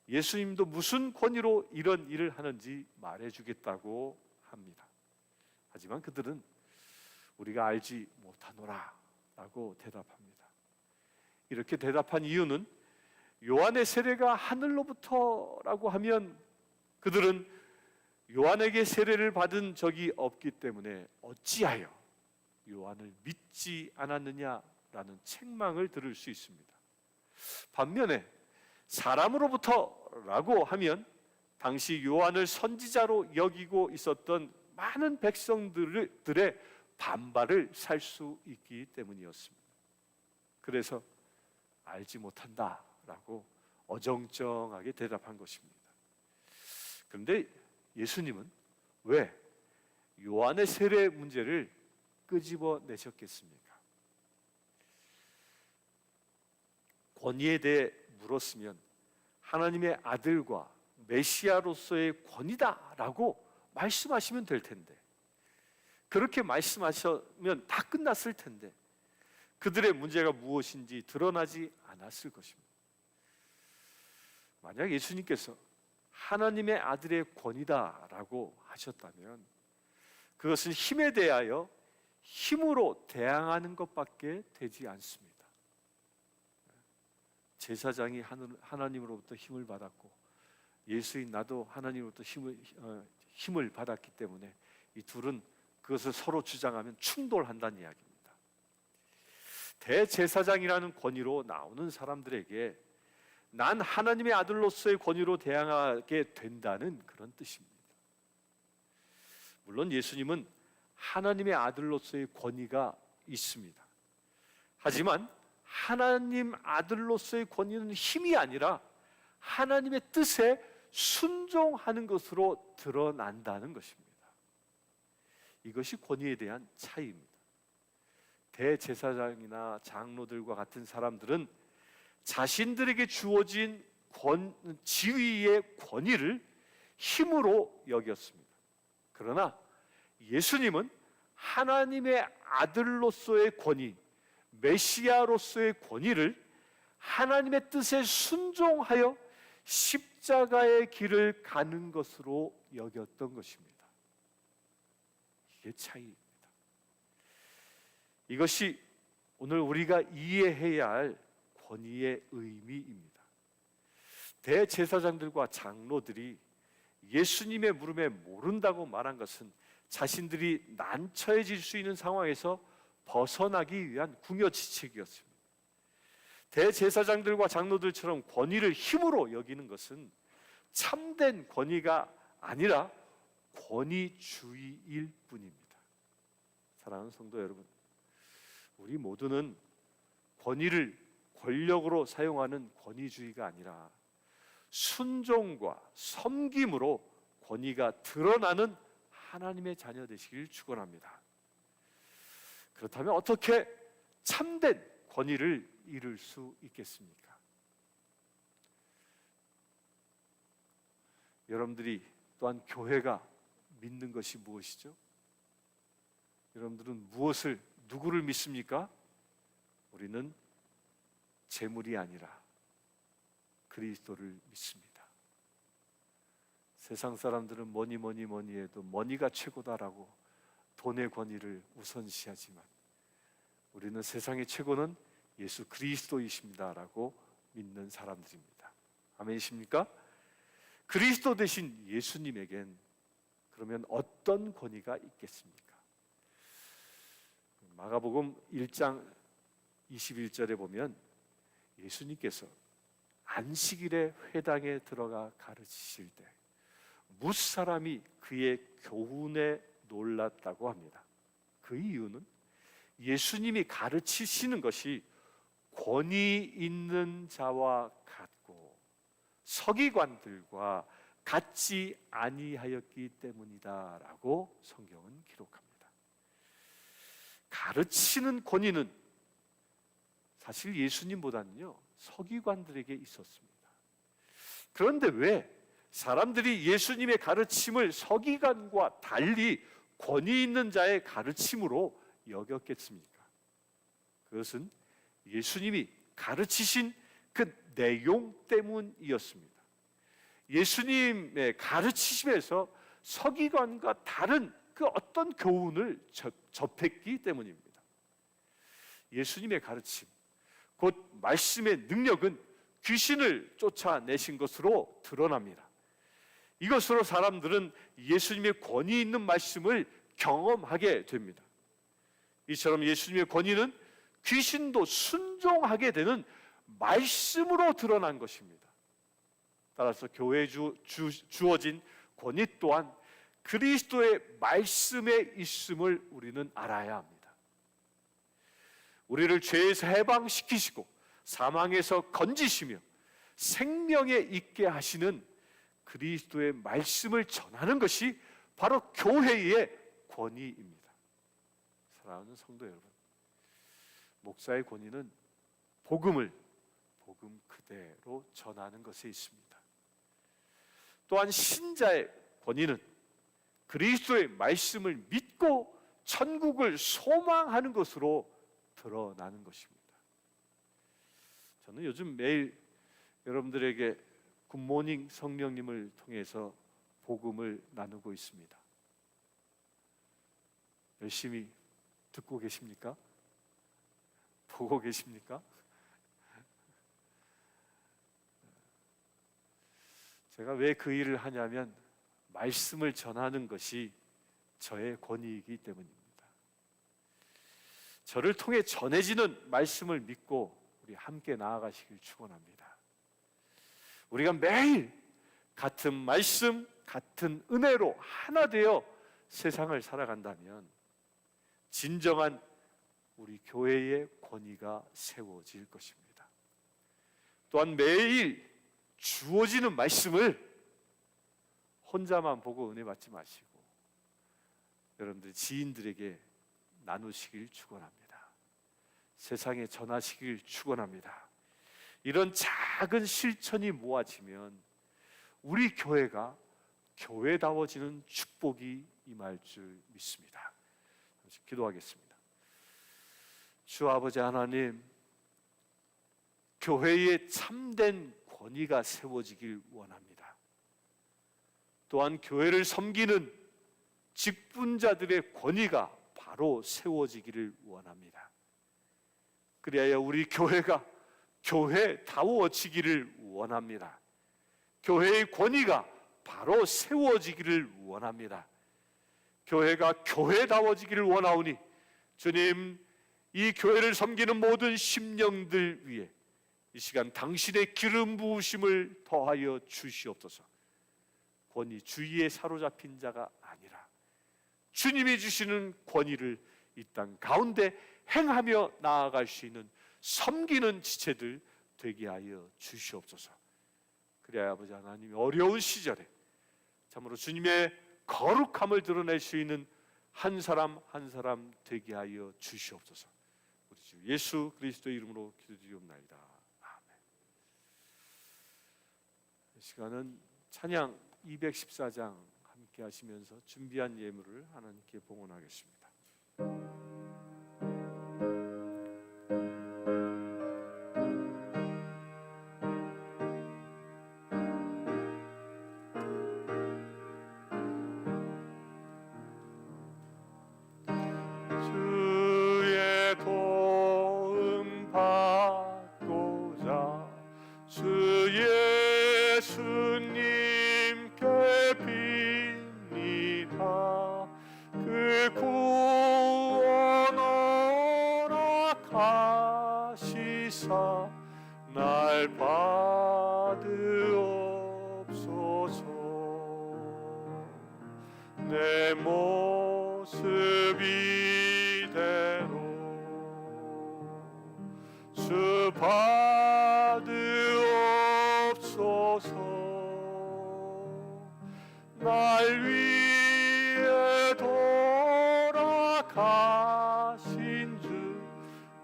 D: 예수님도 무슨 권위로 이런 일을 하는지 말해주겠다고 합니다. 하지만 그들은 우리가 알지 못하노라 라고 대답합니다. 이렇게 대답한 이유는 요한의 세례가 하늘로부터라고 하면 그들은 요한에게 세례를 받은 적이 없기 때문에 어찌하여 요한을 믿지 않았느냐라는 책망을 들을 수 있습니다. 반면에 사람으로부터라고 하면 당시 요한을 선지자로 여기고 있었던 많은 백성들의 반발을 살 수 있기 때문이었습니다. 그래서 알지 못한다라고 어정쩡하게 대답한 것입니다. 그런데 예수님은 왜 요한의 세례 문제를 끄집어내셨겠습니까? 권위에 대해 물었으면 하나님의 아들과 메시아로서의 권위다라고 말씀하시면 될 텐데, 그렇게 말씀하시면 다 끝났을 텐데 그들의 문제가 무엇인지 드러나지 않았을 것입니다. 만약 예수님께서 하나님의 아들의 권위다라고 하셨다면 그것은 힘에 대하여 힘으로 대항하는 것밖에 되지 않습니다. 제사장이 하나님으로부터 힘을 받았고 예수인 나도 하나님으로부터 힘을 받았기 때문에 이 둘은 그것을 서로 주장하면 충돌한다는 이야기입니다. 대제사장이라는 권위로 나오는 사람들에게 난 하나님의 아들로서의 권위로 대항하게 된다는 그런 뜻입니다. 물론 예수님은 하나님의 아들로서의 권위가 있습니다. 하지만 하나님 아들로서의 권위는 힘이 아니라 하나님의 뜻에 순종하는 것으로 드러난다는 것입니다. 이것이 권위에 대한 차이입니다. 대제사장이나 장로들과 같은 사람들은 자신들에게 주어진 지위의 권위를 힘으로 여겼습니다. 그러나 예수님은 하나님의 아들로서의 권위, 메시아로서의 권위를 하나님의 뜻에 순종하여 십자가의 길을 가는 것으로 여겼던 것입니다. 이게 차이입니다. 이것이 오늘 우리가 이해해야 할 권위의 의미입니다. 대제사장들과 장로들이 예수님의 물음에 모른다고 말한 것은 자신들이 난처해질 수 있는 상황에서 벗어나기 위한 궁여지책이었습니다. 대제사장들과 장로들처럼 권위를 힘으로 여기는 것은 참된 권위가 아니라 권위주의일 뿐입니다. 사랑하는 성도 여러분, 우리 모두는 권위를 권력으로 사용하는 권위주의가 아니라 순종과 섬김으로 권위가 드러나는 하나님의 자녀 되시길 축원합니다. 그렇다면 어떻게 참된 권위를 이룰 수 있겠습니까? 여러분들이 또한 교회가 믿는 것이 무엇이죠? 여러분들은 누구를 믿습니까? 우리는 재물이 아니라 그리스도를 믿습니다. 세상 사람들은 뭐니 해도 머니가 최고다라고 돈의 권위를 우선시하지만 우리는 세상의 최고는 예수 그리스도이십니다라고 믿는 사람들입니다. 아멘이십니까? 그리스도 대신 예수님에겐 그러면 어떤 권위가 있겠습니까? 마가복음 1장 21절에 보면 예수님께서 안식일에 회당에 들어가 가르치실 때 무사람이 그의 교훈에 놀랐다고 합니다. 그 이유는 예수님이 가르치시는 것이 권위 있는 자와 같고 서기관들과 같지 아니하였기 때문이다라고 성경은 기록합니다. 가르치는 권위는 사실 예수님보다는요 서기관들에게 있었습니다. 그런데 왜 사람들이 예수님의 가르침을 서기관과 달리 권위 있는 자의 가르침으로 여겼겠습니까? 그것은 예수님이 가르치신 그 내용 때문이었습니다. 예수님의 가르치심에서 서기관과 다른 그 어떤 교훈을 접했기 때문입니다. 예수님의 가르침, 곧 말씀의 능력은 귀신을 쫓아내신 것으로 드러납니다. 이것으로 사람들은 예수님의 권위 있는 말씀을 경험하게 됩니다. 이처럼 예수님의 권위는 귀신도 순종하게 되는 말씀으로 드러난 것입니다. 따라서 교회에 주어진 권위 또한 그리스도의 말씀에 있음을 우리는 알아야 합니다. 우리를 죄에서 해방시키시고 사망에서 건지시며 생명에 있게 하시는 그리스도의 말씀을 전하는 것이 바로 교회의 권위입니다. 사랑하는 성도 여러분, 목사의 권위는 복음을 복음 그대로 전하는 것에 있습니다. 또한 신자의 권위는 그리스도의 말씀을 믿고 천국을 소망하는 것으로 드러나는 것입니다. 저는 요즘 매일 여러분들에게 굿모닝 성령님을 통해서 복음을 나누고 있습니다. 열심히 듣고 계십니까? 보고 계십니까? 제가 왜 그 일을 하냐면 말씀을 전하는 것이 저의 권위이기 때문입니다. 저를 통해 전해지는 말씀을 믿고 우리 함께 나아가시길 축원합니다. 우리가 매일 같은 말씀, 같은 은혜로 하나 되어 세상을 살아간다면 진정한 우리 교회의 권위가 세워질 것입니다. 또한 매일 주어지는 말씀을 혼자만 보고 은혜 받지 마시고 여러분들 지인들에게 나누시길 축원합니다. 세상에 전하시길 축원합니다. 이런 작은 실천이 모아지면 우리 교회가 교회다워지는 축복이 임할 줄 믿습니다. 잠시 기도하겠습니다. 주 아버지 하나님, 교회에 참된 권위가 세워지길 원합니다. 또한 교회를 섬기는 직분자들의 권위가 바로 세워지기를 원합니다. 그리하여 우리 교회가 교회다워지기를 원합니다. 교회의 권위가 바로 세워지기를 원합니다. 교회가 교회다워지기를 원하오니 주님, 이 교회를 섬기는 모든 심령들 위해 이 시간 당신의 기름 부으심을 더하여 주시옵소서. 권위 주위에 사로잡힌 자가 아니라 주님이 주시는 권위를 이 땅 가운데 행하며 나아갈 수 있는 섬기는 지체들 되게 하여 주시옵소서. 그래야 아버지 하나님 어려운 시절에 참으로 주님의 거룩함을 드러낼 수 있는 한 사람 한 사람 되게 하여 주시옵소서. 우리 주 예수 그리스도의 이름으로 기도드리옵나이다. 아멘. 이 시간은 찬양 214장 함께 하시면서 준비한 예물을 하나님께 봉헌하겠습니다.
B: 주의 도움 받고자 주 예수님께 빕니다. 그 구원 허락하시사 날 받으옵소서. 내 모습 이대로 주 받으옵소서. 날 위해 돌아가신 주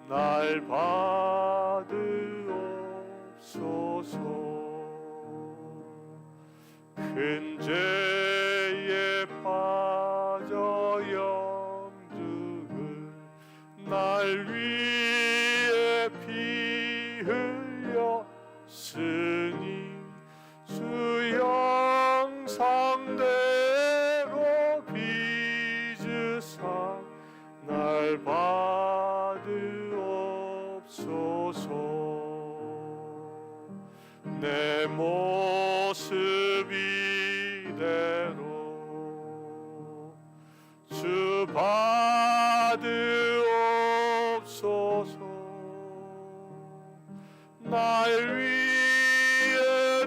B: 날 받으옵소서. 큰 죄에 빠져 영등을 날 위해 피 흘렸으니 주 영상대로 빚으사 날 받으옵소서. 내 모습 이대로 주 받으옵소서. 날 위해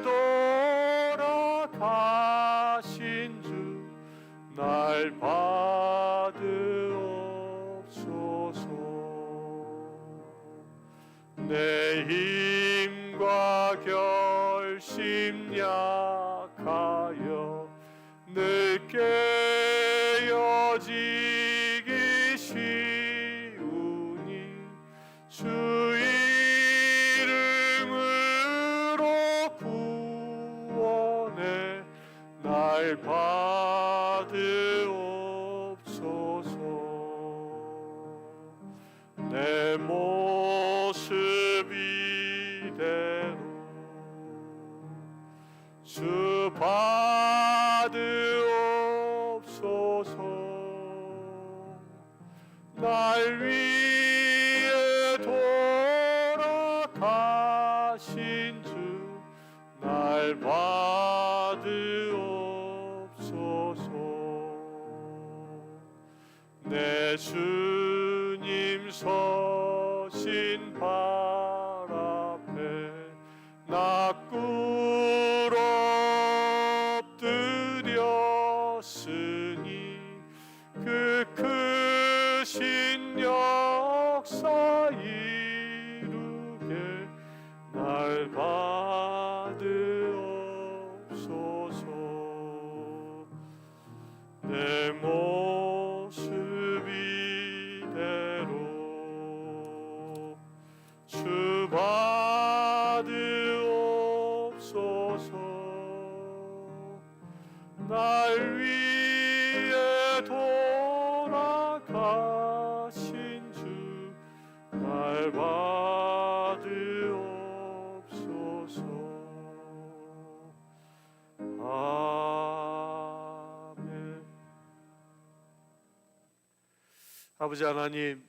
B: 돌아가신 주 날 받으옵소서. 내 힘과 결심 약하여 늘 깨어지기 쉬우니 주 이름으로 구원해 날 받으옵소서. 내 모습 이대로 주 받으옵소서. 날 위해 돌아가신 주 날 받으옵소서. 내 주님 서신 발 앞에 나 꿇어 엎드렸으니 그 크신 역사 이루게 날 받으옵소서. 내 모습 이대로 주 받으옵소서. 날 위해 돌아가신 주 날 받으옵소서. 아멘. 아버지 하나님,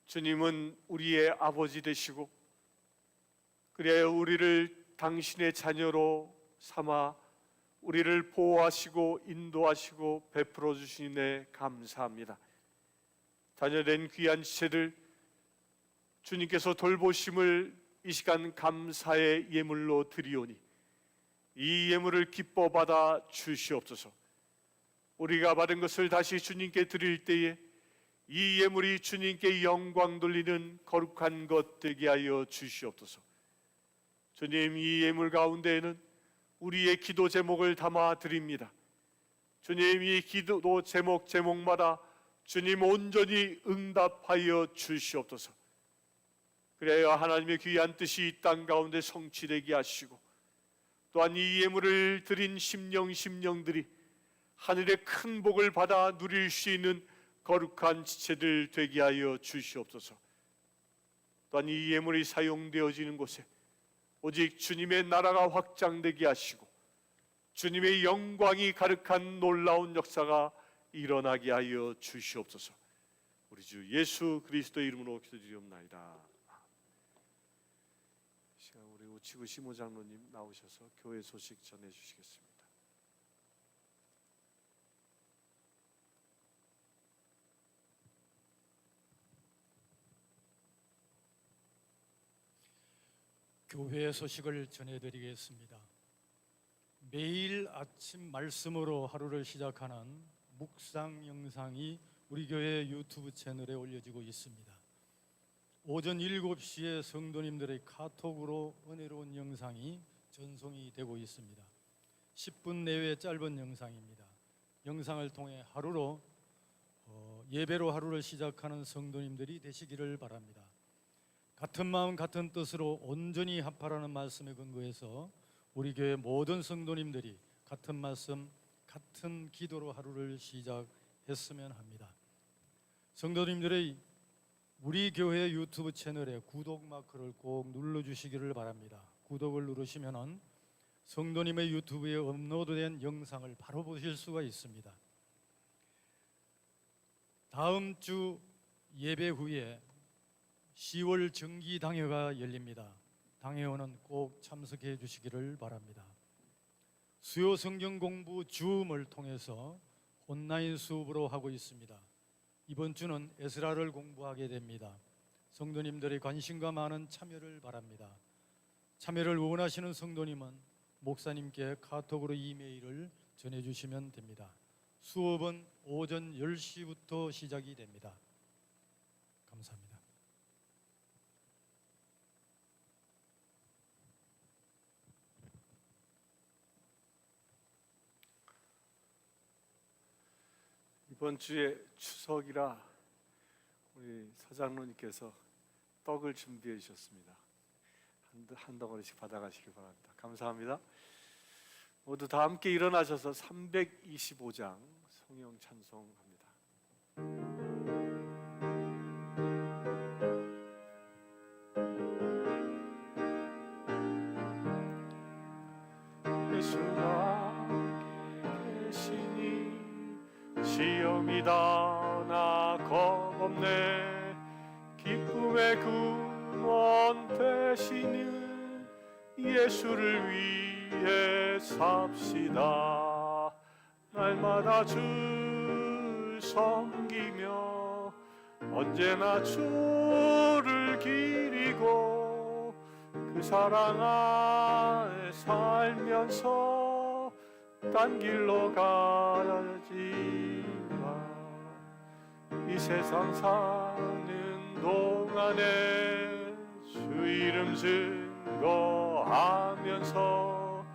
B: 주님은 우리의 아버지 되시고 그래야 우리를 당신의 자녀로 삼아 우리를 보호하시고 인도하시고 베풀어 주시니 감사합니다. 자녀된 귀한 지체들 주님께서 돌보심을 이 시간 감사의 예물로 드리오니 이 예물을 기뻐 받아 주시옵소서. 우리가 받은 것을 다시 주님께 드릴 때에 이 예물이 주님께 영광 돌리는 거룩한 것 되게 하여 주시옵소서. 주님, 이 예물 가운데에는 우리의 기도 제목을 담아 드립니다. 주님, 이 기도 제목마다 주님 온전히 응답하여 주시옵소서. 그래야 하나님의 귀한 뜻이 이 땅 가운데 성취되게 하시고 또한 이 예물을 드린 심령들이 하늘의 큰 복을 받아 누릴 수 있는 거룩한 지체들 되게 하여 주시옵소서. 또한 이 예물이 사용되어지는 곳에 오직 주님의 나라가 확장되게 하시고 주님의 영광이 가득한 놀라운 역사가 일어나게 하여 주시옵소서. 우리 주 예수 그리스도의 이름으로 기도드리옵나이다. 이 시간 우리 우치구 시모 장로님 나오셔서 교회 소식 전해 주시겠습니다.
C: 교회 소식을 전해드리겠습니다. 매일 아침 말씀으로 하루를 시작하는 묵상 영상이 우리 교회 유튜브 채널에 올려지고 있습니다. 오전 7시에 성도님들의 카톡으로 은혜로운 영상이 전송이 되고 있습니다. 10분 내외의 짧은 영상입니다. 영상을 통해 하루로 예배로 하루를 시작하는 성도님들이 되시기를 바랍니다. 같은 마음 같은 뜻으로 온전히 합하라는 말씀에 근거해서 우리 교회 모든 성도님들이 같은 말씀, 같은 기도로 하루를 시작했으면 합니다. 성도님들의 우리 교회 유튜브 채널에 구독 마크를 꼭 눌러주시기를 바랍니다. 구독을 누르시면 성도님의 유튜브에 업로드된 영상을 바로 보실 수가 있습니다. 다음 주 예배 후에 10월 정기 당회가 열립니다. 당회원은 꼭 참석해 주시기를 바랍니다. 수요 성경 공부 줌을 통해서 온라인 수업으로 하고 있습니다. 이번 주는 에스라를 공부하게 됩니다. 성도님들의 관심과 많은 참여를 바랍니다. 참여를 원하시는 성도님은 목사님께 카톡으로 이메일을 전해주시면 됩니다. 수업은 오전 10시부터 시작이 됩니다. 감사합니다.
D: 이번 주에 추석이라 우리 서장로님께서 떡을 준비해 주셨습니다. 한 덩어리씩 받아가시길 바랍니다. 감사합니다. 모두 다 함께 일어나셔서 325장 성령 찬송합니다. 예수가 계시니 시험이다 나 겁없네 기쁨의 근원 되시는 예수를 위해 삽시다. 날마다 주 섬기며 언제나 주를 기리고 그 사랑 안에 살면서 딴 길로 가지 마. 이 세상 사는 동안에 주 이름 증거하면서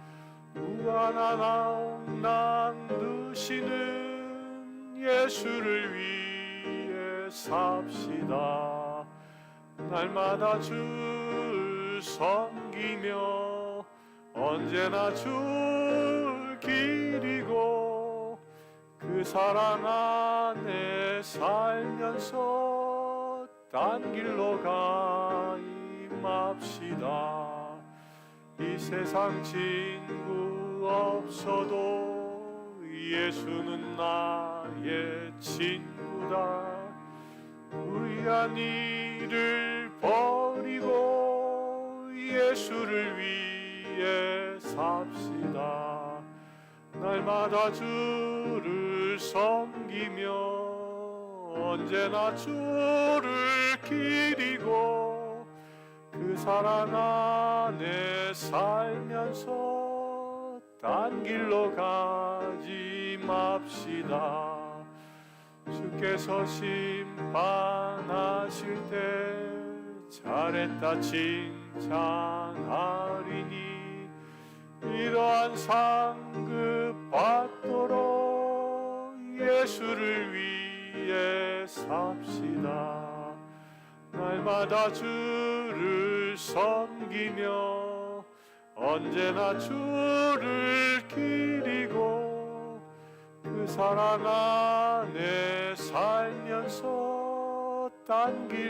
D: 무한한 낭 드시는 예수를 위해 삽시다. 날마다 주를 섬기며 언제나 주를 기리고 그 사랑 안에 살면서 딴 길로 가지 맙시다. 이 세상 친구 없어도 예수는 나의 친구다. 불의한 일을 버리고 예수를 위해 삽시다. 날마다 주를 섬기며 언제나 주를 기리고 그 사랑 안에 살면서 딴 길로 가지 맙시다. 주께서 심판하실 때 잘했다 칭찬하리니 이러한 상급 받도록 예수를 위해 삽시다. 날마다 주를 섬기며 언제나 주를 기리고 그 사랑 안에 살면서 딴 길로